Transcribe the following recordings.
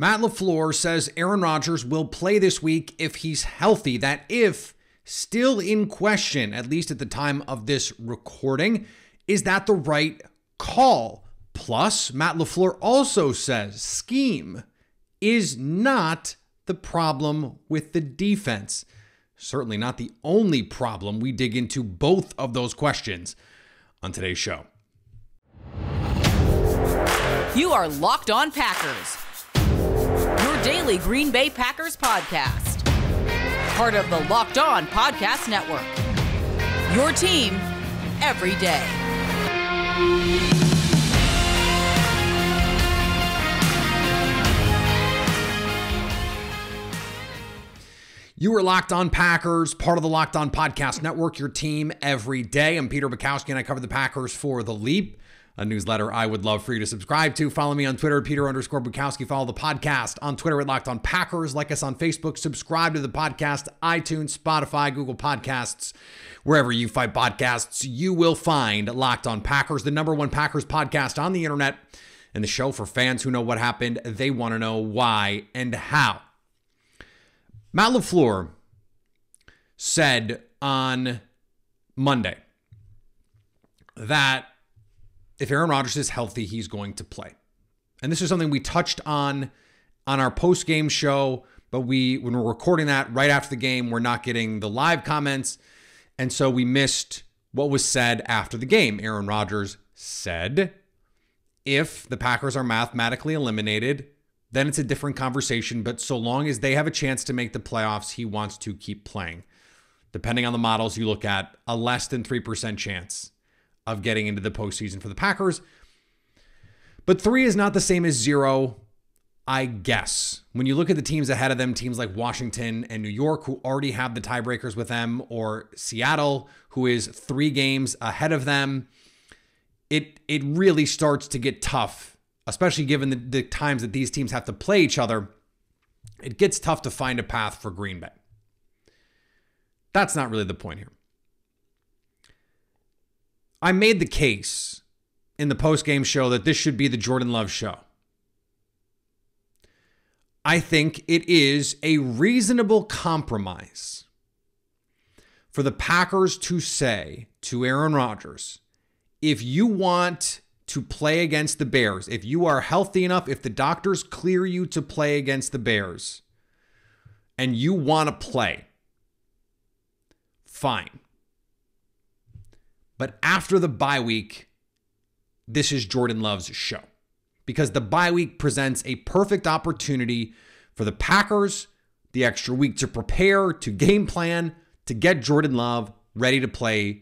Matt LaFleur says Aaron Rodgers will play this week if he's healthy. That if still in question, at least at the time of this recording. Is that the right call? Plus, Matt LaFleur also says scheme is not the problem with the defense. Certainly not the only problem. We dig into both of those questions on today's show. You are Locked On Packers, your daily Green Bay Packers podcast. Part of the Locked On Podcast Network, your team every day. You are Locked On Packers, part of the Locked On Podcast Network, your team every day. I'm Peter Bukowski, and I cover the Packers for The Leap, a newsletter I would love for you to subscribe to. Follow me on Twitter, Peter_Bukowski. Follow the podcast on Twitter at Locked On Packers. Like us on Facebook. Subscribe to the podcast, iTunes, Spotify, Google Podcasts. Wherever you find podcasts, you will find Locked On Packers, the number one Packers podcast on the internet, and the show for fans who know what happened. They want to know why and how. Matt LaFleur said on Monday that if Aaron Rodgers is healthy, he's going to play. And this is something we touched on our post-game show, but when we're recording that right after the game, we're not getting the live comments. And so we missed what was said after the game. Aaron Rodgers said, if the Packers are mathematically eliminated, then it's a different conversation. But so long as they have a chance to make the playoffs, he wants to keep playing. Depending on the models you look at, a less than 3% chance of getting into the postseason for the Packers. But 3 is not the same as 0, I guess. When you look at the teams ahead of them, teams like Washington and New York, who already have the tiebreakers with them, or Seattle, who is 3 games ahead of them, it really starts to get tough, especially given the times that these teams have to play each other. It gets tough to find a path for Green Bay. That's not really the point here. I made the case in the post-game show that this should be the Jordan Love show. I think it is a reasonable compromise for the Packers to say to Aaron Rodgers, if you want to play against the Bears, if you are healthy enough, if the doctors clear you to play against the Bears, and you want to play, fine. But after the bye week, this is Jordan Love's show. Because the bye week presents a perfect opportunity for the Packers, the extra week to prepare, to game plan, to get Jordan Love ready to play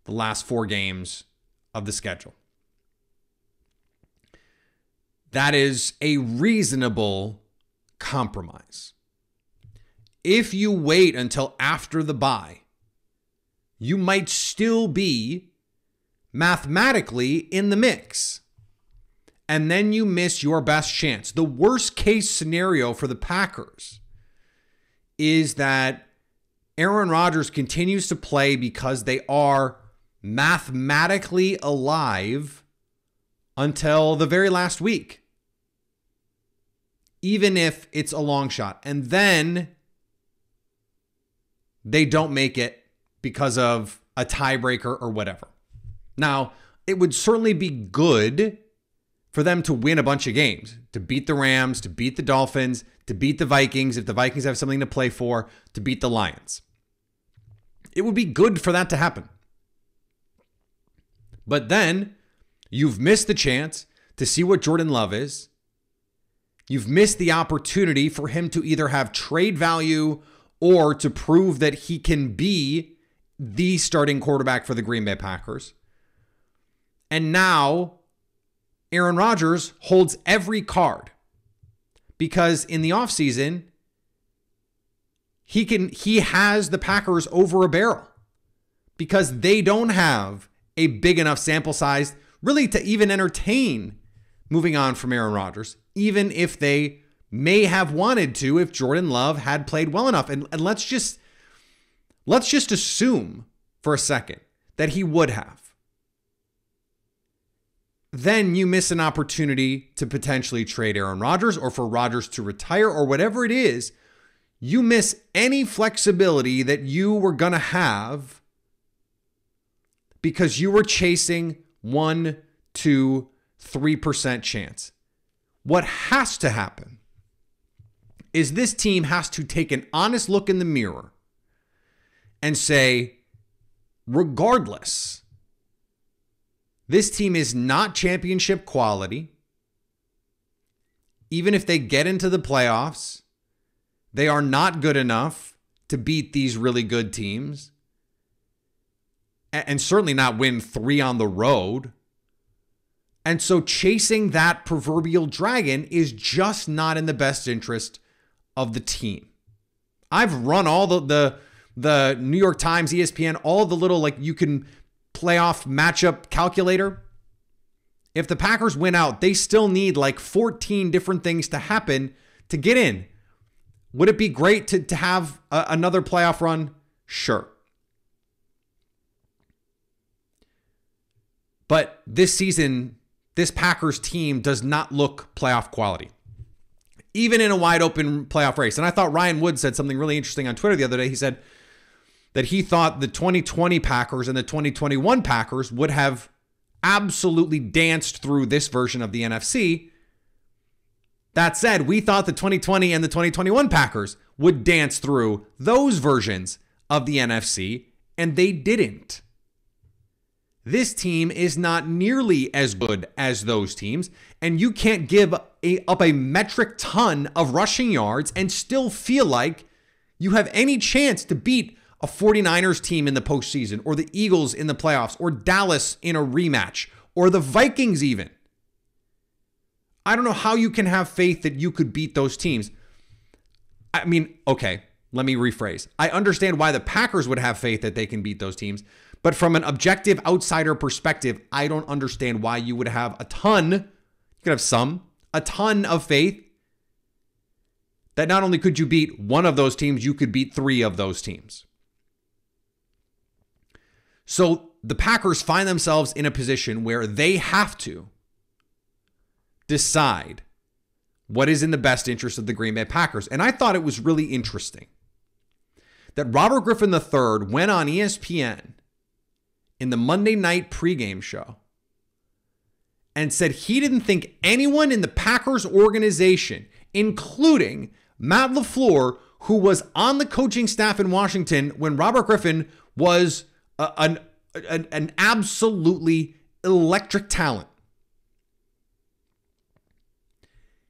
the last 4 games of the schedule. That is a reasonable compromise. If you wait until after the bye, you might still be mathematically in the mix. And then you miss your best chance. The worst case scenario for the Packers is that Aaron Rodgers continues to play because they are mathematically alive until the very last week, even if it's a long shot. And then they don't make it because of a tiebreaker or whatever. Now, it would certainly be good for them to win a bunch of games, to beat the Rams, to beat the Dolphins, to beat the Vikings, if the Vikings have something to play for, to beat the Lions. It would be good for that to happen. But then you've missed the chance to see what Jordan Love is. You've missed the opportunity for him to either have trade value or to prove that he can be the starting quarterback for the Green Bay Packers. And now Aaron Rodgers holds every card because in the offseason, he has the Packers over a barrel because they don't have a big enough sample size really to even entertain moving on from Aaron Rodgers, even if they may have wanted to if Jordan Love had played well enough. And let's just assume for a second that he would have. then you miss an opportunity to potentially trade Aaron Rodgers or for Rodgers to retire or whatever it is. You miss any flexibility that you were going to have because you were chasing 1, 2, 3% chance. What has to happen is this team has to take an honest look in the mirror and say, regardless, this team is not championship quality. Even if they get into the playoffs, they are not good enough to beat these really good teams. And certainly not win 3 on the road. And so chasing that proverbial dragon is just not in the best interest of the team. I've run all the New York Times, ESPN, all the little, like, you can playoff matchup calculator. If the Packers win out, they still need like 14 different things to happen to get in. Would it be great to have another playoff run? Sure. But this season, this Packers team does not look playoff quality, even in a wide open playoff race. And I thought Ryan Wood said something really interesting on Twitter the other day. He said that he thought the 2020 Packers and the 2021 Packers would have absolutely danced through this version of the NFC. That said, we thought the 2020 and the 2021 Packers would dance through those versions of the NFC, and they didn't. This team is not nearly as good as those teams, and you can't give up a metric ton of rushing yards and still feel like you have any chance to beat a 49ers team in the postseason, or the Eagles in the playoffs, or Dallas in a rematch, or the Vikings even. I don't know how you can have faith that you could beat those teams. I mean, okay, let me rephrase. I understand why the Packers would have faith that they can beat those teams, but from an objective outsider perspective, I don't understand why you would have a ton of faith that not only could you beat one of those teams, you could beat 3 of those teams. So the Packers find themselves in a position where they have to decide what is in the best interest of the Green Bay Packers. And I thought it was really interesting that Robert Griffin III went on ESPN in the Monday night pregame show and said he didn't think anyone in the Packers organization, including Matt LaFleur, who was on the coaching staff in Washington when Robert Griffin was an absolutely electric talent.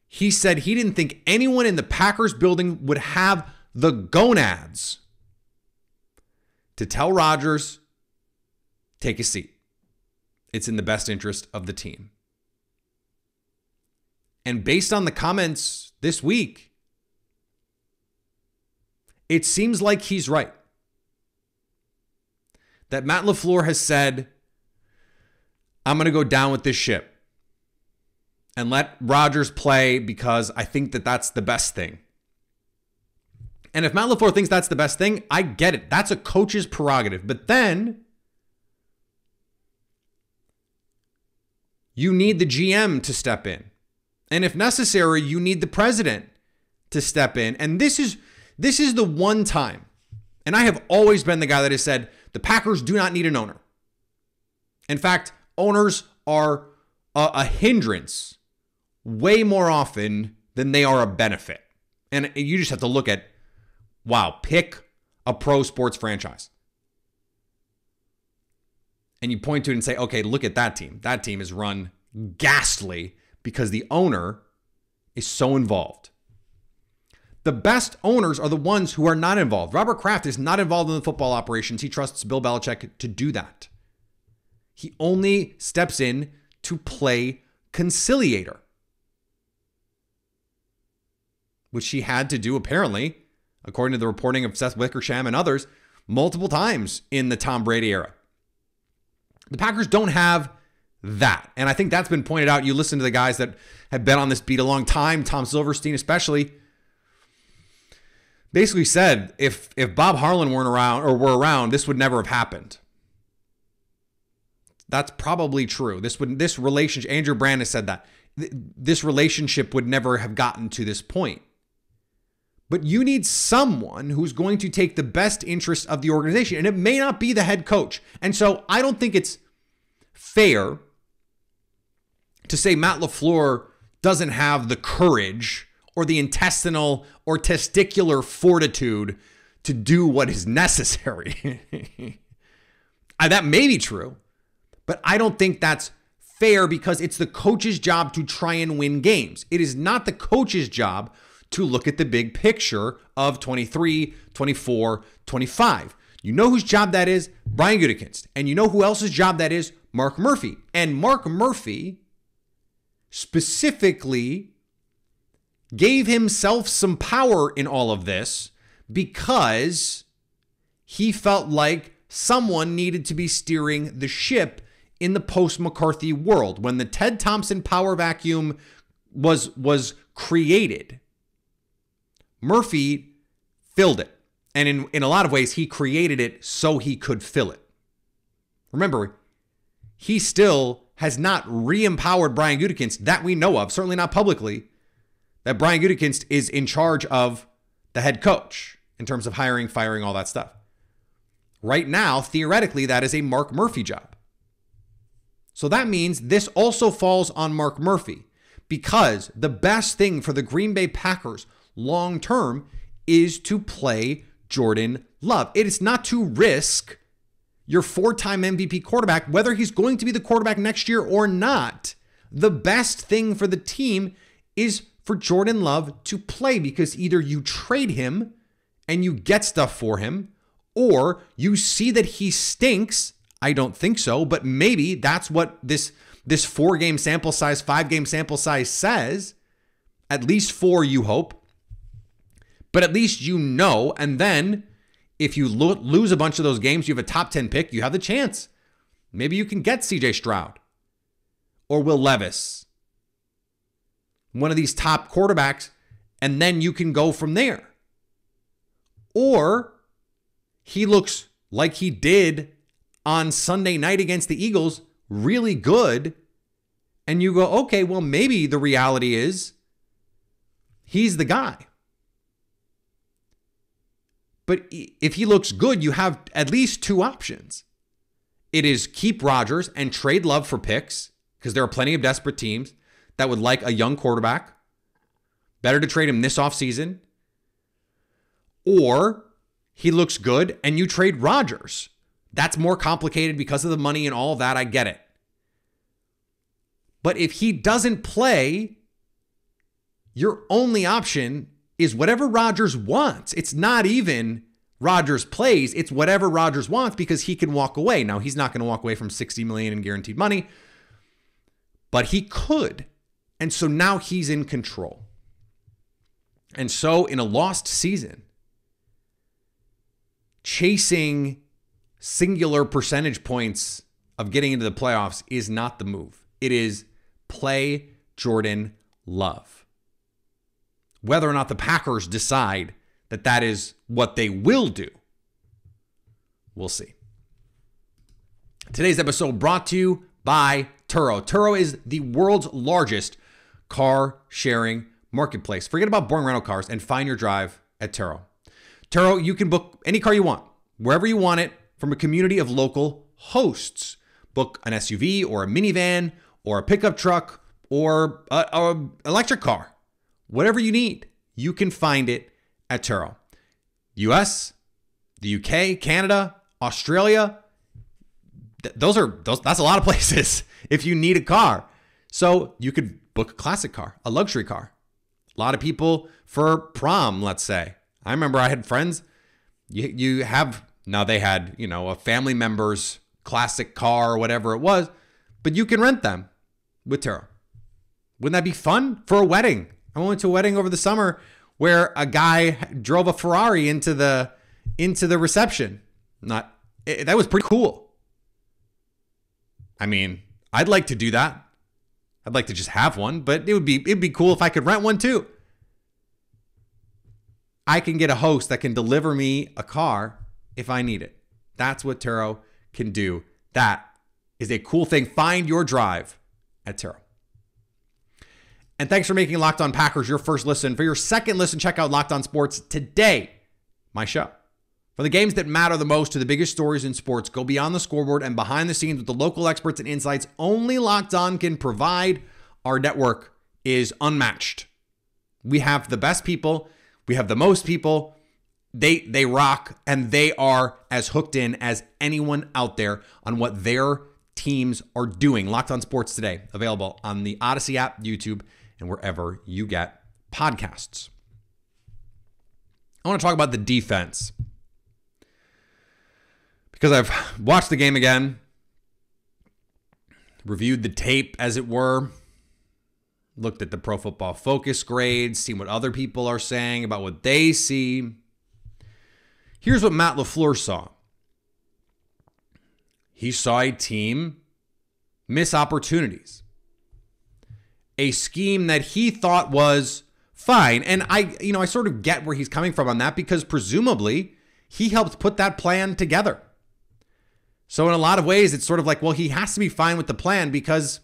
He said he didn't think anyone in the Packers building would have the gonads to tell Rodgers, take a seat. It's in the best interest of the team. And based on the comments this week, it seems like he's right. That Matt LaFleur has said, I'm going to go down with this ship and let Rodgers play because I think that that's the best thing. And if Matt LaFleur thinks that's the best thing, I get it. That's a coach's prerogative. But then you need the GM to step in. And if necessary, you need the president to step in. And this is the one time, and I have always been the guy that has said, the Packers do not need an owner. In fact, owners are a hindrance way more often than they are a benefit. And you just have to look at, pick a pro sports franchise. And you point to it and say, okay, look at that team. That team is run ghastly because the owner is so involved. The best owners are the ones who are not involved. Robert Kraft is not involved in the football operations. He trusts Bill Belichick to do that. He only steps in to play conciliator, which he had to do, apparently, according to the reporting of Seth Wickersham and others, multiple times in the Tom Brady era. The Packers don't have that. And I think that's been pointed out. You listen to the guys that have been on this beat a long time, Tom Silverstein especially, basically said if Bob Harlan were around, this would never have happened. That's probably true. This relationship, Andrew Brand has said that this relationship would never have gotten to this point. But you need someone who's going to take the best interest of the organization, and it may not be the head coach. And so I don't think it's fair to say Matt LaFleur doesn't have the courage or the intestinal or testicular fortitude to do what is necessary. That may be true, but I don't think that's fair because it's the coach's job to try and win games. It is not the coach's job to look at the big picture of 23, 24, 25. You know whose job that is? Brian Gutekunst. And you know who else's job that is? Mark Murphy. And Mark Murphy specifically gave himself some power in all of this because he felt like someone needed to be steering the ship in the post-McCarthy world. When the Ted Thompson power vacuum was created, Murphy filled it. And in a lot of ways, he created it so he could fill it. Remember, he still has not re-empowered Brian Gutekunst that we know of, certainly not publicly, that Brian Gutekunst is in charge of the head coach in terms of hiring, firing, all that stuff. Right now, theoretically, that is a Mark Murphy job. So that means this also falls on Mark Murphy because the best thing for the Green Bay Packers long term is to play Jordan Love. It is not to risk your 4-time MVP quarterback, whether he's going to be the quarterback next year or not. The best thing for the team is for Jordan Love to play because either you trade him and you get stuff for him, or you see that he stinks. I don't think so, but maybe that's what this 4-game sample size, 5-game sample size says. At least 4, you hope. But at least you know, and then if you lose a bunch of those games, you have a top 10 pick, you have the chance. Maybe you can get CJ Stroud or Will Levis, one of these top quarterbacks, and then you can go from there. Or he looks like he did on Sunday night against the Eagles, really good, and you go, okay, well, maybe the reality is he's the guy. But if he looks good, you have at least 2 options. It is keep Rodgers and trade Love for picks, because there are plenty of desperate teams that would like a young quarterback. Better to trade him this offseason. Or he looks good and you trade Rodgers. That's more complicated because of the money and all of that. I get it. But if he doesn't play, your only option is whatever Rodgers wants. It's not even Rodgers plays. It's whatever Rodgers wants because he can walk away. Now, he's not going to walk away from $60 million in guaranteed money, but he could. And so now he's in control. And so in a lost season, chasing singular percentage points of getting into the playoffs is not the move. It is play Jordan Love. Whether or not the Packers decide that that is what they will do, we'll see. Today's episode brought to you by Turo. Turo is the world's largest car sharing marketplace. Forget about boring rental cars and find your drive at Turo. Turo, you can book any car you want, wherever you want it, from a community of local hosts. Book an SUV or a minivan or a pickup truck or an electric car. Whatever you need, you can find it at Turo. US, the UK, Canada, Australia, that's a lot of places if you need a car. So you could book a classic car, a luxury car. A lot of people for prom, let's say. I remember I had friends, now they had, a family member's classic car or whatever it was, but you can rent them with Turo. Wouldn't that be fun for a wedding? I went to a wedding over the summer where a guy drove a Ferrari into the reception. That was pretty cool. I mean, I'd like to do that. I'd like to just have one, but it'd be cool if I could rent one too. I can get a host that can deliver me a car if I need it. That's what Turo can do. That is a cool thing. Find your drive at Turo. And thanks for making Locked On Packers your first listen. For your second listen, check out Locked On Sports Today, my show. From the games that matter the most to the biggest stories in sports, go beyond the scoreboard and behind the scenes with the local experts and insights only Locked On can provide. Our network is unmatched. We have the best people. We have the most people. They rock, and they are as hooked in as anyone out there on what their teams are doing. Locked On Sports Today, available on the Odyssey app, YouTube, and wherever you get podcasts. I want to talk about the defense because I've watched the game again, reviewed the tape, as it were, looked at the Pro Football Focus grades, seen what other people are saying about what they see. Here's what Matt LaFleur saw. He saw a team miss opportunities. A scheme that he thought was fine. And I sort of get where he's coming from on that, because presumably he helped put that plan together. So in a lot of ways, it's sort of like, well, he has to be fine with the plan because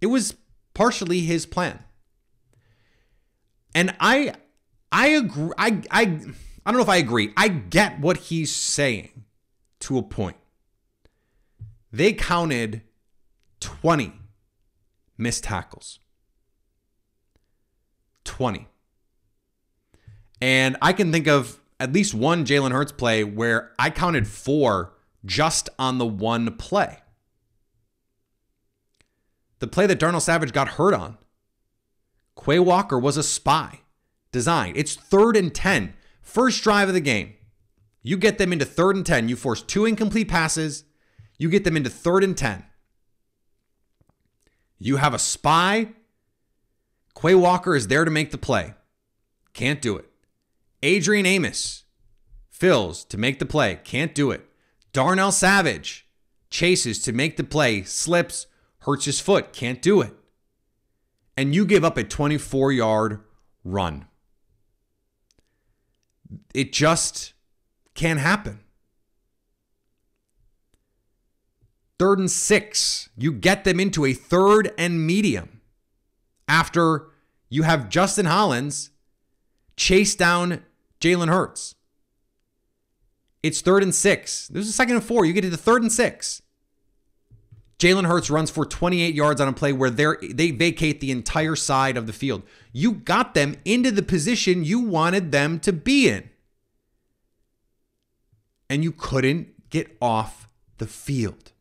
it was partially his plan. And I agree. I don't know if I agree. I get what he's saying to a point. They counted 20 missed tackles. 20. And I can think of at least one Jalen Hurts play where I counted 4 just on the one play. The play that Darnell Savage got hurt on. Quay Walker was a spy design. It's 3rd and 10. First drive of the game. You get them into 3rd and 10. You force 2 incomplete passes. You get them into 3rd and 10. You have a spy. Quay Walker is there to make the play. Can't do it. Adrian Amos fills to make the play. Can't do it. Darnell Savage chases to make the play. Slips, hurts his foot. Can't do it. And you give up a 24-yard run. It just can't happen. 3rd and 6. You get them into a 3rd and medium after you have Justin Hollins chase down Jalen Hurts. It's 3rd and 6. There's a 2nd and 4. You get to the 3rd and 6. Jalen Hurts runs for 28 yards on a play where they vacate the entire side of the field. You got them into the position you wanted them to be in. And you couldn't get off the field.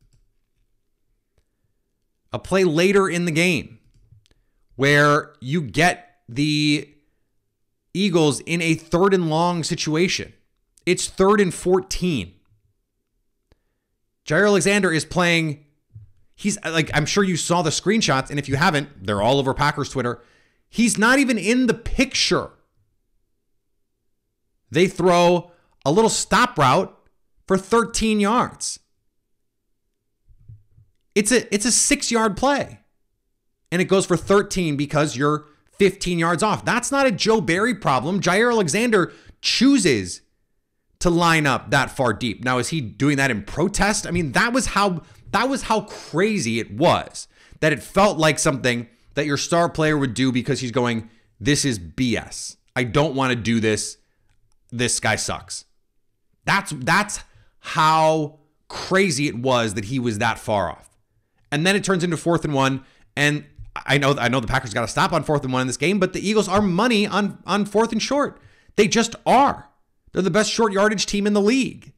A play later in the game where you get the Eagles in a 3rd and long situation. It's 3rd and 14. Jair Alexander is playing. He's like, I'm sure you saw the screenshots, and if you haven't, they're all over Packers Twitter. He's not even in the picture. They throw a little stop route for 13 yards. It's a 6-yard play. And it goes for 13 because you're 15 yards off. That's not a Joe Barry problem. Jair Alexander chooses to line up that far deep. Now, is he doing that in protest? I mean, that was how crazy it was, that it felt like something that your star player would do because he's going, this is BS. I don't want to do this. This guy sucks. That's how crazy it was that he was that far off. And then it turns into 4th and 1. And I know the Packers got to stop on 4th and 1 in this game, but the Eagles are money on 4th and short. They just are. They're the best short yardage team in the league.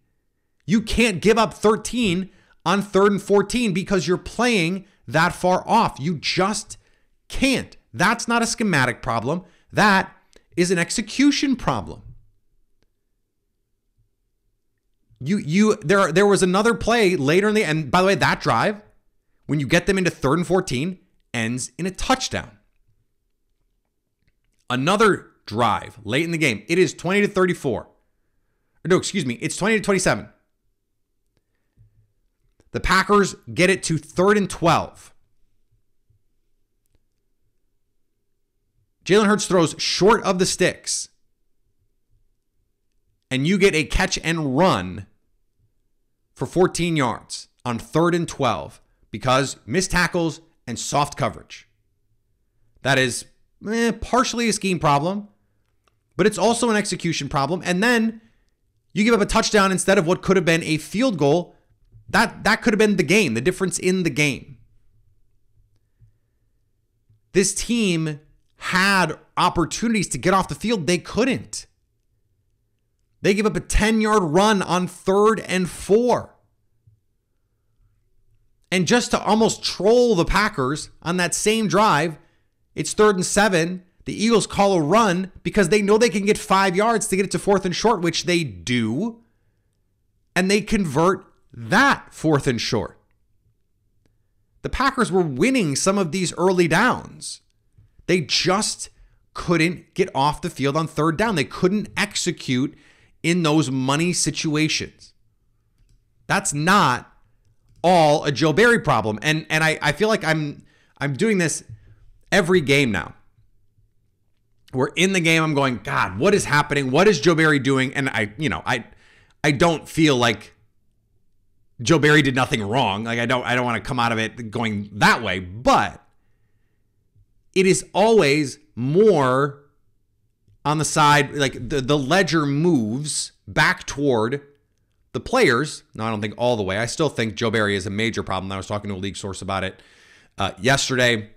You can't give up 13 on 3rd and 14 because you're playing that far off. You just can't. That's not a schematic problem. That is an execution problem. There was another play later in the end. By the way, that drive, when you get them into 3rd and 14, ends in a touchdown. Another drive late in the game. It is 20-34. No, excuse me. It's 20-27. The Packers get it to 3rd and 12. Jalen Hurts throws short of the sticks. And you get a catch and run for 14 yards on 3rd and 12 because missed tackles and soft coverage. That is partially a scheme problem, but it's also an execution problem. And then you give up a touchdown instead of what could have been a field goal. That could have been the game, the difference in the game. This team had opportunities to get off the field. They couldn't. They give up a 10-yard run on 3rd and 4. And just to almost troll the Packers on that same drive, it's 3rd and 7. The Eagles call a run because they know they can get 5 yards to get it to 4th and short, which they do. And they convert that 4th and short. The Packers were winning some of these early downs. They just couldn't get off the field on 3rd down. They couldn't execute in those money situations. That's not all a Joe Barry problem. And I feel like I'm doing this every game now. We're in the game. I'm going, God, what is happening? What is Joe Barry doing? And I don't feel like Joe Barry did nothing wrong. Like I don't want to come out of it going that way, but it is always more on the side, like the ledger moves back toward the players. No, I don't think all the way. I still think Joe Barry is a major problem. I was talking to a league source about it yesterday,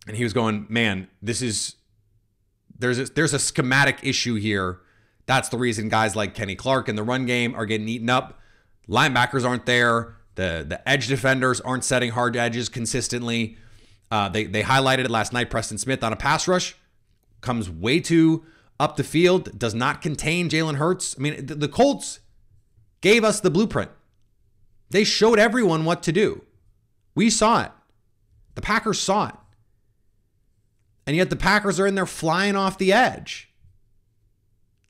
and he was going, man, there's a schematic issue here. That's the reason guys like Kenny Clark in the run game are getting eaten up. Linebackers aren't there. The edge defenders aren't setting hard edges consistently. They highlighted it last night. Preston Smith on a pass rush comes way too up the field, does not contain Jalen Hurts. I mean, the Colts gave us the blueprint. They showed everyone what to do. We saw it. The Packers saw it. And yet the Packers are in there flying off the edge,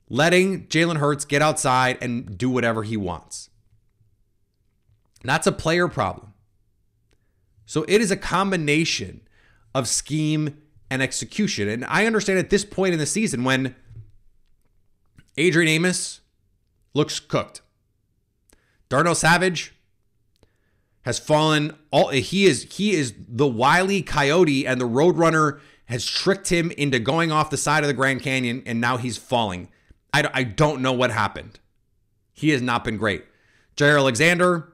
letting Jalen Hurts get outside and do whatever he wants. That's a player problem. So it is a combination of scheme and execution. And I understand at this point in the season when Adrian Amos looks cooked. Darnell Savage has fallen. He is the wily coyote, and the Roadrunner has tricked him into going off the side of the Grand Canyon, and now he's falling. I don't know what happened. He has not been great. Jair Alexander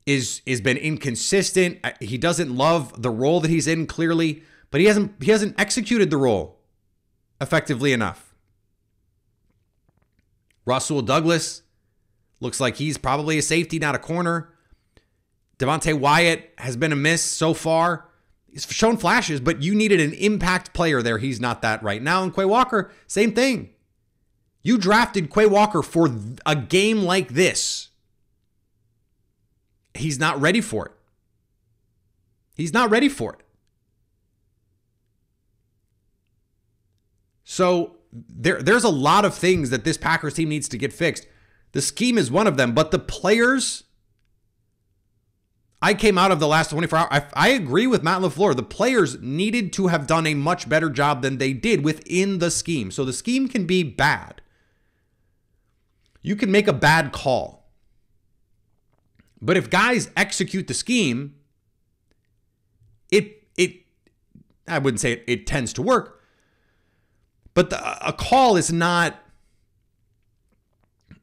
is been inconsistent. He doesn't love the role that he's in, clearly, but he hasn't executed the role effectively enough. Rasul Douglas looks like he's probably a safety, not a corner. Devontae Wyatt has been a miss so far. He's shown flashes, but you needed an impact player there. He's not that right now. And Quay Walker, same thing. You drafted Quay Walker for a game like this. He's not ready for it. He's not ready for it. So there's a lot of things that this Packers team needs to get fixed. The scheme is one of them, but the players, I came out of the last 24 hours. I agree with Matt LaFleur. The players needed to have done a much better job than they did within the scheme. So the scheme can be bad. You can make a bad call. But if guys execute the scheme, I wouldn't say it tends to work, but a call is not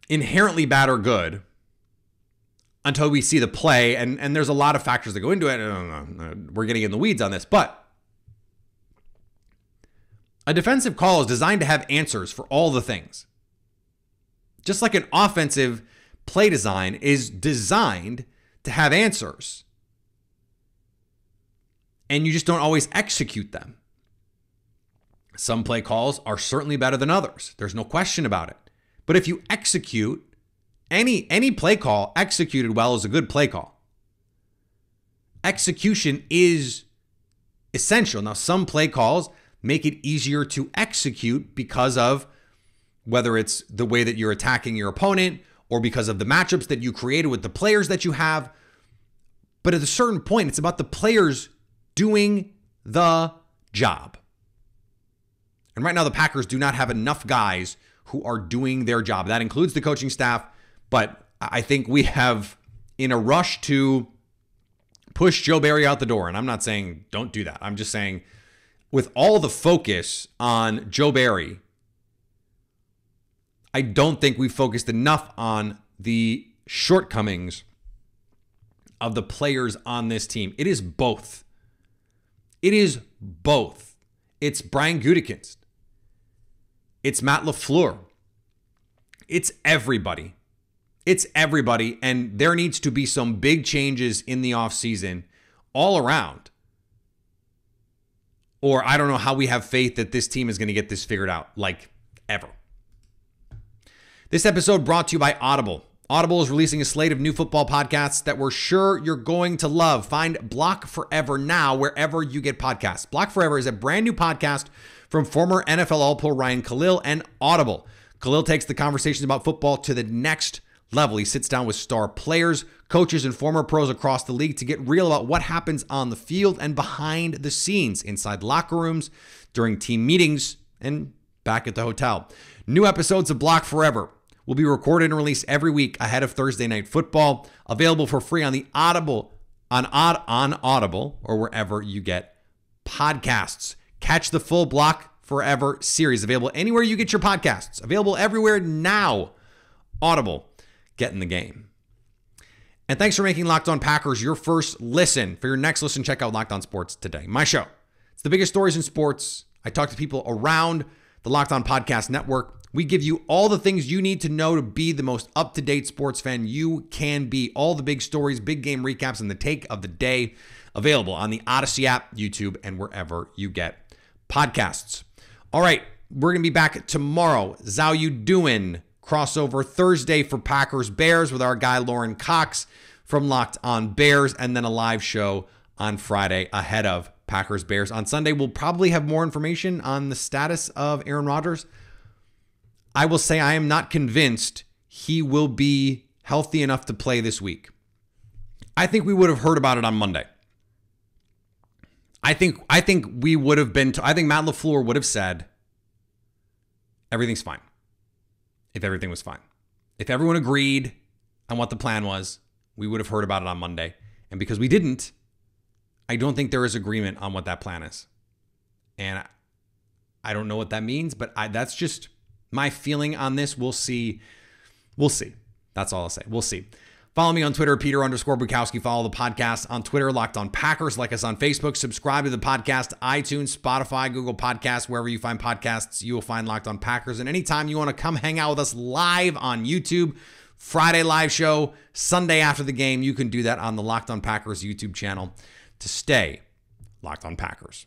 inherently bad or good until we see the play, and there's a lot of factors that go into it. We're getting in the weeds on this, but a defensive call is designed to have answers for all the things. Just like an offensive play design is designed to have answers. And you just don't always execute them. Some play calls are certainly better than others. There's no question about it. But if you execute, any play call executed well is a good play call. Execution is essential. Now, some play calls make it easier to execute because of whether it's the way that you're attacking your opponent or because of the matchups that you created with the players that you have. But at a certain point, it's about the players doing the job. And right now, the Packers do not have enough guys who are doing their job. That includes the coaching staff. But I think we have, in a rush to push Joe Barry out the door. And I'm not saying don't do that. I'm just saying with all the focus on Joe Barry, I don't think we focused enough on the shortcomings of the players on this team. It is both. It is both. It's Brian Gutekunst. It's Matt LaFleur. It's everybody. It's everybody. And there needs to be some big changes in the offseason all around. Or I don't know how we have faith that this team is going to get this figured out, like ever. This episode brought to you by Audible. Audible is releasing a slate of new football podcasts that we're sure you're going to love. Find Block Forever now wherever you get podcasts. Block Forever is a brand new podcast from former NFL All-Pro Ryan Khalil and Audible. Khalil takes the conversations about football to the next level. He sits down with star players, coaches, and former pros across the league to get real about what happens on the field and behind the scenes, inside locker rooms, during team meetings, and back at the hotel. New episodes of Block Forever will be recorded and released every week ahead of Thursday Night Football, available for free on the Audible, on Audible, or wherever you get podcasts. Catch the full Block Forever series, available anywhere you get your podcasts, available everywhere now. Audible, get in the game. And thanks for making Locked On Packers your first listen. For your next listen, check out Locked On Sports today. My show. It's the biggest stories in sports. I talk to people around the Locked On Podcast Network. We give you all the things you need to know to be the most up-to-date sports fan you can be. All the big stories, big game recaps, and the take of the day available on the Odyssey app, YouTube, and wherever you get podcasts. All right, we're going to be back tomorrow. How you doing? Crossover Thursday for Packers Bears with our guy Lauren Cox from Locked On Bears, and then a live show on Friday ahead of Packers Bears. On Sunday, we'll probably have more information on the status of Aaron Rodgers. I will say I am not convinced he will be healthy enough to play this week. I think we would have heard about it on Monday. I think we would have been. I think Matt LaFleur would have said everything's fine. If everything was fine, if everyone agreed on what the plan was, we would have heard about it on Monday. And because we didn't, I don't think there is agreement on what that plan is. And I don't know what that means, but that's just my feeling on this. We'll see. We'll see. That's all I'll say. We'll see. Follow me on Twitter, Peter_Bukowski. Follow the podcast on Twitter, Locked On Packers. Like us on Facebook. Subscribe to the podcast, iTunes, Spotify, Google Podcasts. Wherever you find podcasts, you will find Locked On Packers. And anytime you want to come hang out with us live on YouTube, Friday live show, Sunday after the game, you can do that on the Locked On Packers YouTube channel to stay Locked On Packers.